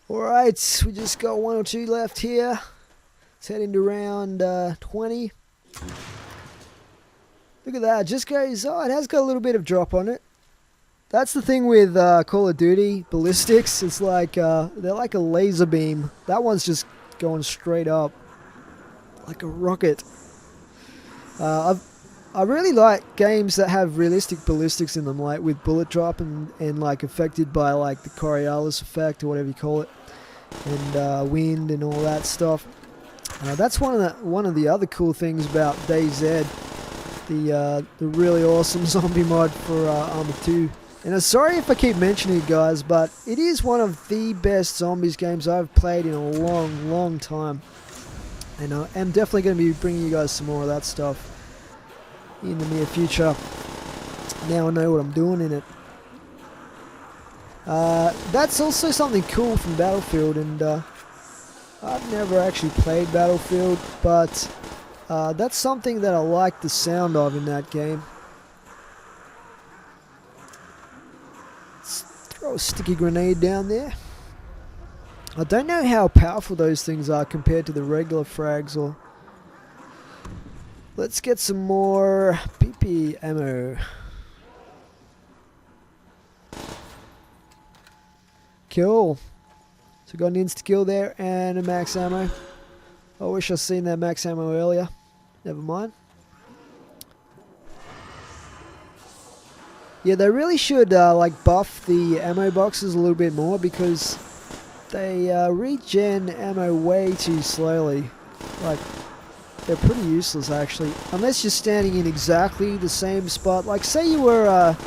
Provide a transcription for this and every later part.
Alright, we just got one or two left here. It's heading to round 20. Look at that, just goes, oh, it has got a little bit of drop on it. That's the thing with Call of Duty ballistics. It's like, they're like a laser beam. That one's just going straight up, like a rocket. I really like games that have realistic ballistics in them, like with bullet drop and like affected by like the Coriolis effect or whatever you call it, and wind and all that stuff. That's one of the other cool things about DayZ, the really awesome zombie mod for Arma 2. And I'm sorry if I keep mentioning it, guys, but it is one of the best zombies games I've played in a long time. And I'm definitely going to be bringing you guys some more of that stuff in the near future. Now I know what I'm doing in it. That's also something cool from Battlefield, and I've never actually played Battlefield, but that's something that I like the sound of in that game. Let's throw a sticky grenade down there. I don't know how powerful those things are compared to the regular frags. Or let's get some more PP ammo. Cool. So got an insta-kill there and a max ammo. I wish I'd seen that max ammo earlier. Never mind. Yeah, they really should like buff the ammo boxes a little bit more, because they regen ammo way too slowly. Like, they're pretty useless actually, unless you're standing in exactly the same spot. Like, say you were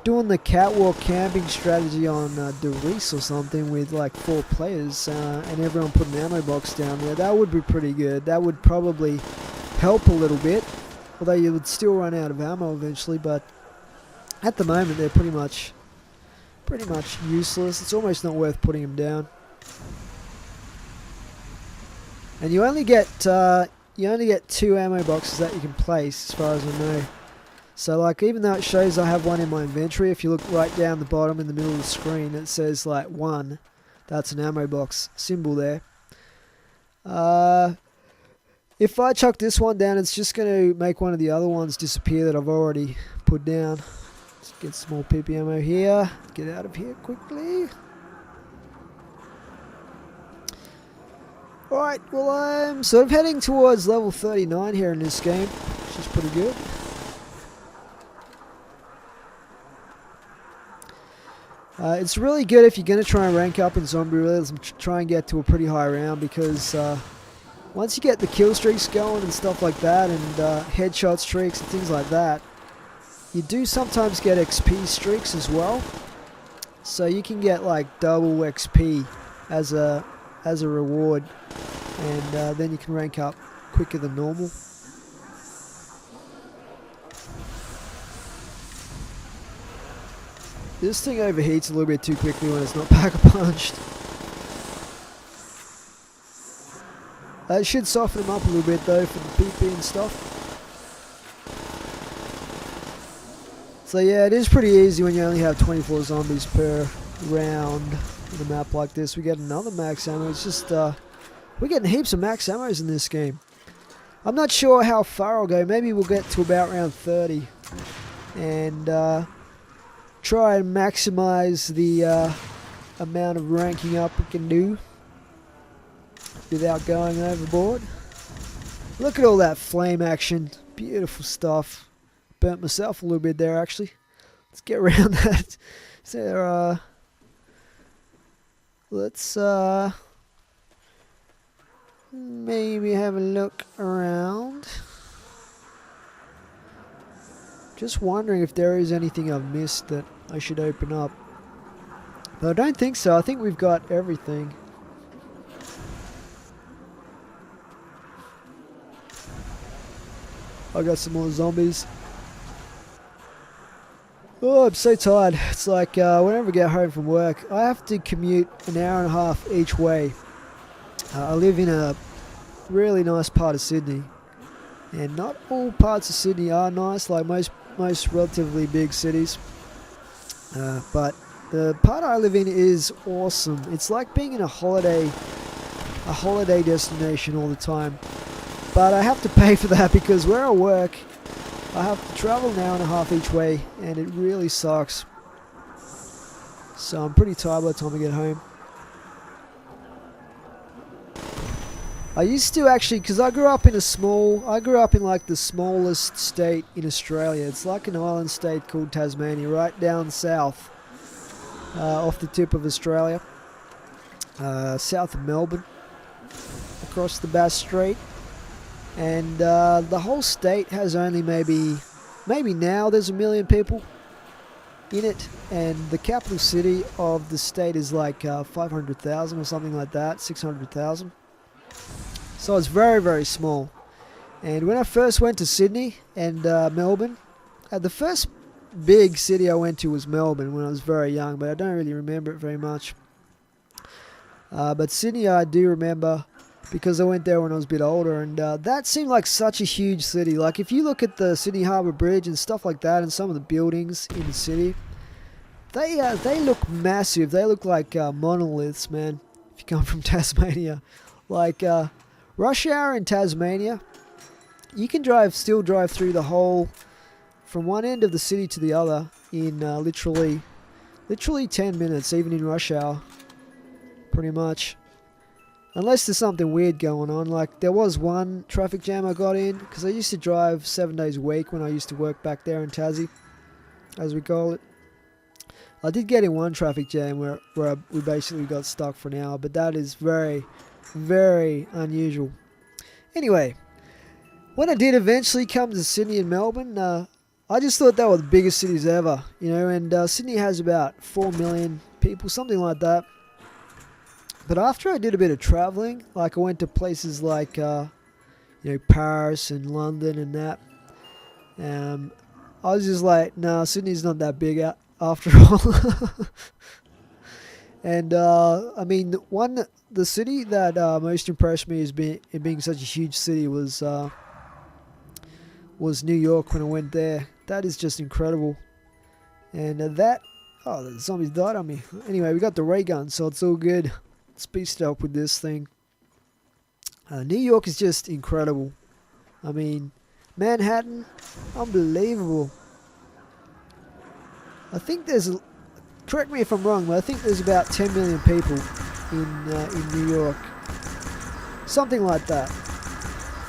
doing the catwalk camping strategy on Doris or something with like 4 players, and everyone put an ammo box down there. That would be pretty good. That would probably help a little bit, although you would still run out of ammo eventually. But at the moment they're pretty much useless. It's almost not worth putting them down. And you only get 2 ammo boxes that you can place, as far as I know. So like, even though it shows I have one in my inventory, if you look right down the bottom in the middle of the screen, it says like 1. That's an ammo box symbol there. If I chuck this one down, it's just going to make one of the other ones disappear that I've already put down. Let's get some more PP ammo here. Get out of here quickly. Alright, well, I'm sort of heading towards level 39 here in this game, which is pretty good. It's really good if you're going to try and rank up in Zombie Realism, try and get to a pretty high round, because once you get the kill streaks going and stuff like that, and headshot streaks and things like that, you do sometimes get XP streaks as well. So you can get like double XP as a reward, and then you can rank up quicker than normal. This thing overheats a little bit too quickly when it's not pack-a-punched. It should soften them up a little bit though for the PP and stuff. So yeah, it is pretty easy when you only have 24 zombies per round in a map like this. We get another max ammo. It's just, we're getting heaps of max ammos in this game. I'm not sure how far I'll go. Maybe we'll get to about round 30. And try and maximize the amount of ranking up we can do without going overboard. Look at all that flame action. Beautiful stuff. Burnt myself a little bit there actually. Let's get around that. So let's maybe have a look around. Just wondering if there is anything I've missed that I should open up. But I don't think so. I think we've got everything. I got some more zombies. Oh, I'm so tired. It's like whenever I get home from work, I have to commute an hour and a half each way. I live in a really nice part of Sydney. And not all parts of Sydney are nice, like most relatively big cities. But The part I live in is awesome. It's like being in a holiday destination all the time. But I have to pay for that because where I work, I have to travel an hour and a half each way, and it really sucks. So I'm pretty tired by the time I get home. I used to actually, because I grew up in like the smallest state in Australia. It's like an island state called Tasmania, right down south, off the tip of Australia, south of Melbourne, across the Bass Strait. And the whole state has only maybe now there's 1 million people in it, and the capital city of the state is like 500,000 or something like that, 600,000. So it's very, very small. And when I first went to Sydney and Melbourne, the first big city I went to was Melbourne when I was very young, but I don't really remember it very much. But Sydney I do remember because I went there when I was a bit older, and that seemed like such a huge city. Like if you look at the Sydney Harbour Bridge and stuff like that, and some of the buildings in the city, they look massive. They look like monoliths, man. If you come from Tasmania, like rush hour in Tasmania, you can still drive through the whole, from one end of the city to the other in literally 10 minutes, even in rush hour, pretty much. Unless there's something weird going on. Like there was one traffic jam I got in, because I used to drive 7 days a week when I used to work back there in Tassie, as we call it. I did get in one traffic jam where we basically got stuck for an hour, but that is very, very unusual. Anyway, when I did eventually come to Sydney and Melbourne, I just thought they were the biggest cities ever, you know, and Sydney has about 4 million people, something like that. But after I did a bit of traveling, like I went to places like, Paris and London and that, I was just like, nah, Sydney's not that big after all. And I mean, the city that most impressed me as being such a huge city was New York when I went there. That is just incredible. And the zombies died on me. Anyway, we got the ray gun, so it's all good. Let's beast it up with this thing. New York is just incredible. I mean, Manhattan, unbelievable. I think correct me if I'm wrong, but I think there's about 10 million people in New York. Something like that.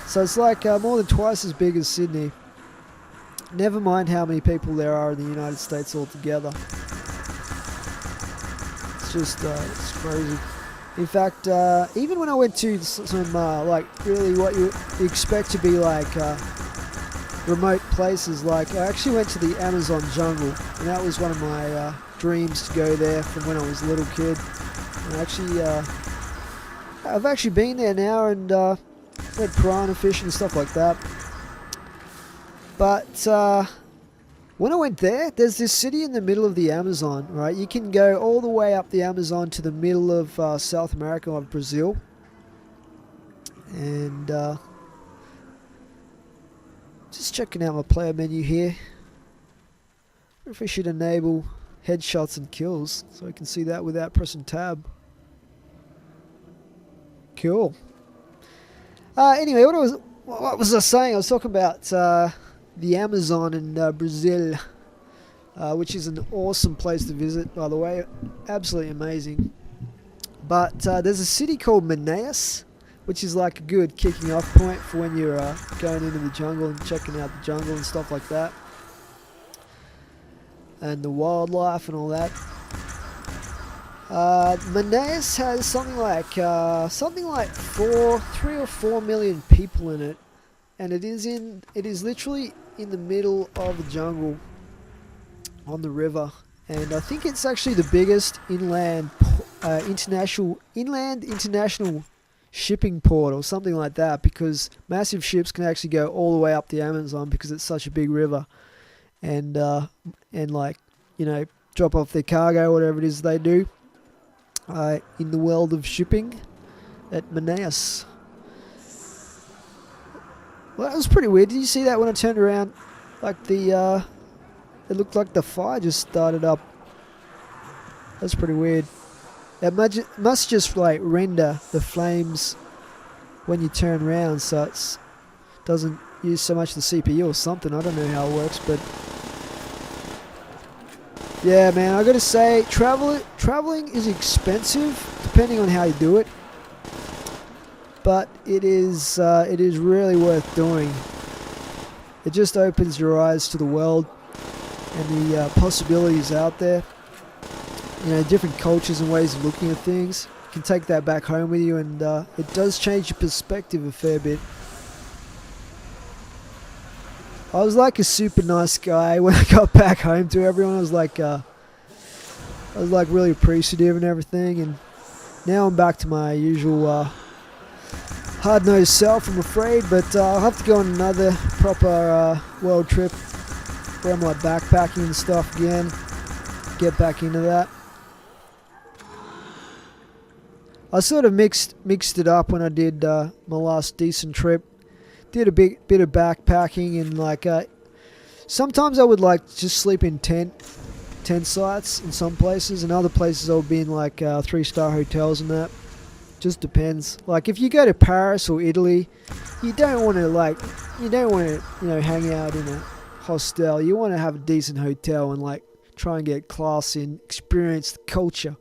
So it's like more than twice as big as Sydney. Never mind how many people there are in the United States altogether. It's just, it's crazy. In fact, even when I went to some, really what you expect to be like remote places, like I actually went to the Amazon jungle, and that was one of my dreams to go there from when I was a little kid. And I've actually been there now and went piranha fishing and stuff like that. But when I went there, there's this city in the middle of the Amazon, right? You can go all the way up the Amazon to the middle of South America, of Brazil. And just checking out my player menu here. I wonder if I should enable headshots and kills so I can see that without pressing tab. Cool. Anyway, what was I saying? I was talking about the Amazon in Brazil, which is an awesome place to visit, by the way. Absolutely amazing. But there's a city called Manaus, which is like a good kicking off point for when you're going into the jungle and checking out the jungle and stuff like that, and the wildlife and all that. Manaus has something like 3 or 4 million people in it, and it is literally in the middle of the jungle on the river, and I think it's actually the biggest inland international shipping port or something like that, because massive ships can actually go all the way up the Amazon because it's such a big river, and drop off their cargo, whatever it is they do in the world of shipping at Manaus. Well, that was pretty weird. Did you see that when I turned around? Like it looked like the fire just started up. That's pretty weird. It must just like render the flames when you turn around, so it doesn't use so much the CPU or something. I don't know how it works, but yeah, man, I gotta say, traveling is expensive depending on how you do it, but it is really worth doing. It just opens your eyes to the world and the possibilities out there. You know, different cultures and ways of looking at things. You can take that back home with you, and it does change your perspective a fair bit. I was like a super nice guy when I got back home to everyone. I was like really appreciative and everything, and now I'm back to my usual hard-nosed self, I'm afraid. But I'll have to go on another proper world trip where I'm like backpacking and stuff again. Get back into that. I sort of mixed it up when I did my last decent trip. Did a bit of backpacking, and like sometimes I would like just sleep in tent sites in some places, and other places I would be in like 3-star hotels and that. Just depends. Like if you go to Paris or Italy, you don't want to hang out in a hostel. You want to have a decent hotel and like try and get classy and experience the culture.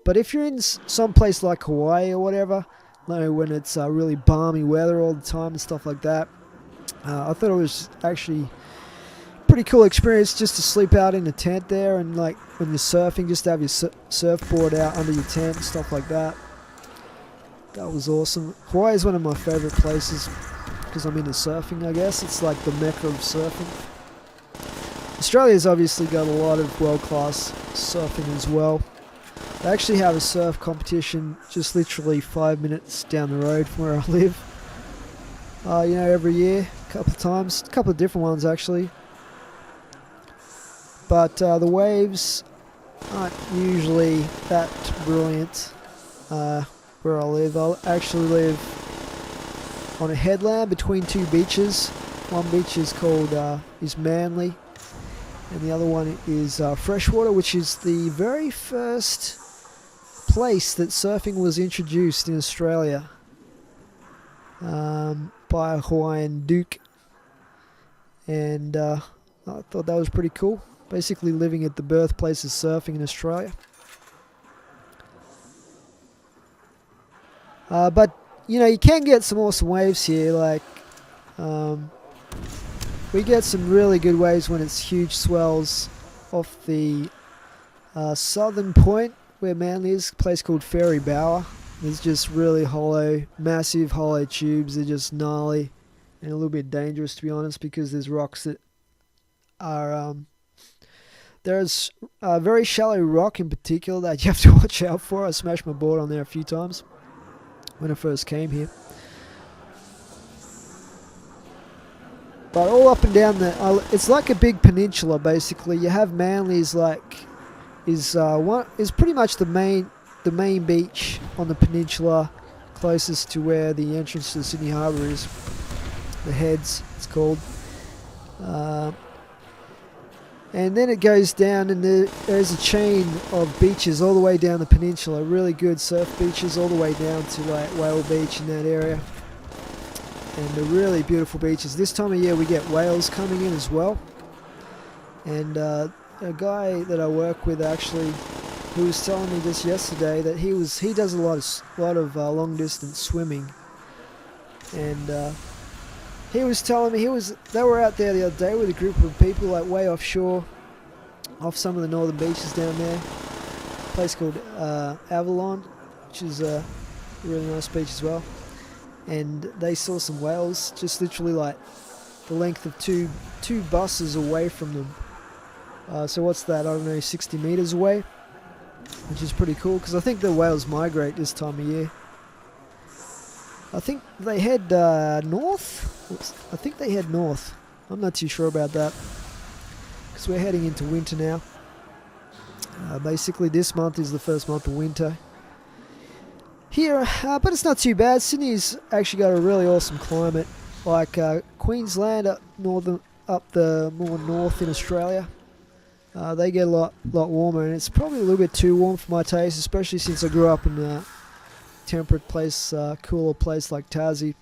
But if you're in some place like Hawaii or whatever, when it's really balmy weather all the time and stuff like that, I thought it was actually a pretty cool experience just to sleep out in a tent there, and like when you're surfing, just to have your surfboard out under your tent and stuff like that. That was awesome. Hawaii is one of my favorite places because I'm into surfing, I guess. It's like the mecca of surfing. Australia's obviously got a lot of world-class surfing as well. They actually have a surf competition just literally 5 minutes down the road from where I live. Every year, a couple of different ones actually. But the waves aren't usually that brilliant where I live. I actually live on a headland between two beaches. One beach is called is Manly, and the other one is Freshwater, which is the very first place that surfing was introduced in Australia by a Hawaiian Duke, and I thought that was pretty cool. Basically living at the birthplace of surfing in Australia. But you can get some awesome waves here. Like we get some really good waves when it's huge swells off the southern point where Manly is, a place called Fairy Bower. There's just really massive hollow tubes. They're just gnarly and a little bit dangerous, to be honest, because there's rocks that are there's a very shallow rock in particular that you have to watch out for. I smashed my board on there a few times when I first came here. But all up and down it's like a big peninsula basically. You have Manly is pretty much the main beach on the peninsula, closest to where the entrance to the Sydney Harbour is. The Heads, it's called. And then it goes down, and there's a chain of beaches all the way down the peninsula. Really good surf beaches all the way down to like Whale Beach in that area. And they're really beautiful beaches. This time of year we get whales coming in as well. And a guy that I work with actually, who was telling me just yesterday that he does a lot of long distance swimming, and he was telling me they were out there the other day with a group of people like way offshore, off some of the northern beaches down there, a place called Avalon, which is a really nice beach as well, and they saw some whales just literally like the length of two buses away from them. So what's that? I don't know, 60 meters away, which is pretty cool because I think the whales migrate this time of year. I think they head north. I think they head north. I'm not too sure about that because we're heading into winter now. Basically, this month is the first month of winter here, but it's not too bad. Sydney's actually got a really awesome climate, like Queensland up the more north in Australia. They get a lot warmer, and it's probably a little bit too warm for my taste, especially since I grew up in a temperate place, cooler place like Tassie.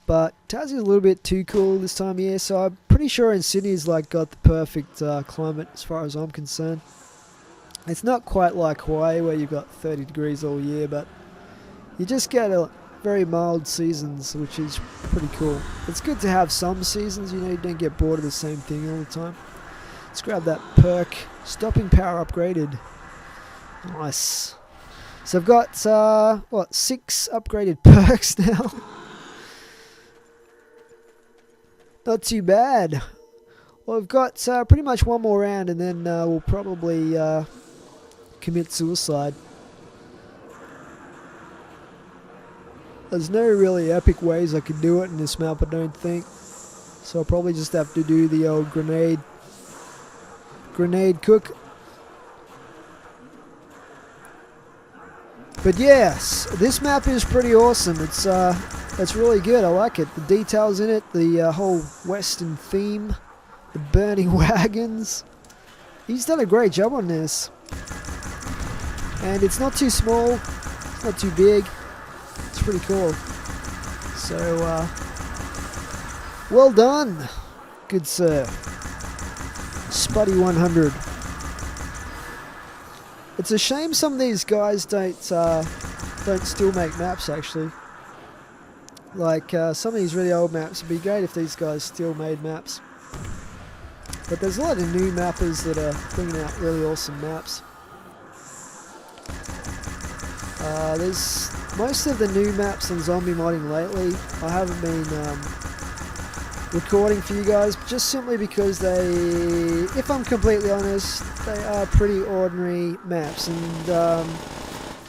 But Tassie's a little bit too cool this time of year, so I'm pretty sure in Sydney's like got the perfect climate as far as I'm concerned. It's not quite like Hawaii where you've got 30 degrees all year, but you just get a very mild seasons, which is pretty cool. It's good to have some seasons, you know, you don't get bored of the same thing all the time. Let's grab that perk. Stopping power upgraded. Nice. So I've got, 6 upgraded perks now? Not too bad. Well, I've got pretty much one more round, and then we'll probably commit suicide. There's no really epic ways I can do it in this map, I don't think. So I'll probably just have to do the old grenade cook. But yes, this map is pretty awesome. It's really good. I like it. The details in it, the whole western theme, the burning wagons. He's done a great job on this. And it's not too small, it's not too big. It's pretty cool. So, well done, good sir. Spuddy 100. It's a shame some of these guys don't still make maps, actually. Like, some of these really old maps, it'd be great if these guys still made maps. But there's a lot of new mappers that are bringing out really awesome maps. There's most of the new maps on zombie modding lately. I haven't been recording for you guys, just simply because if I'm completely honest, they are pretty ordinary maps, and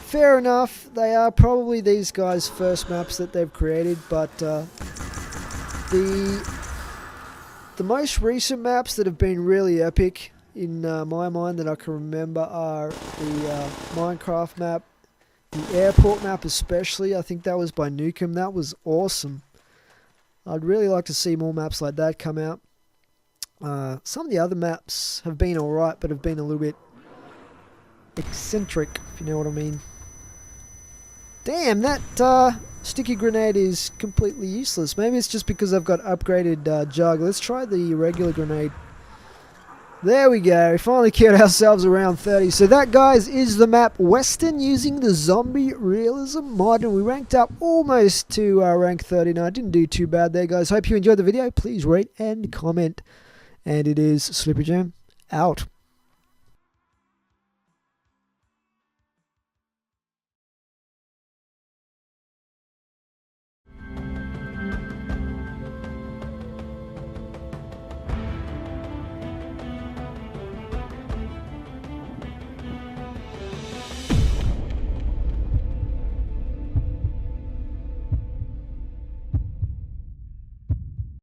fair enough, they are probably these guys' first maps that they've created, but the most recent maps that have been really epic in my mind that I can remember are the Minecraft map, the airport map especially. I think that was by Nukem. That was awesome. I'd really like to see more maps like that come out. Some of the other maps have been alright, but have been a little bit eccentric, if you know what I mean. Damn, that sticky grenade is completely useless. Maybe it's just because I've got upgraded jug. Let's try the regular grenade. There we go. We finally killed ourselves around 30. So that, guys, is the map Western using the Zombie Realism mod. And we ranked up almost to rank 39. Didn't do too bad there, guys. Hope you enjoyed the video. Please rate and comment. And it is S1ippery Jim out.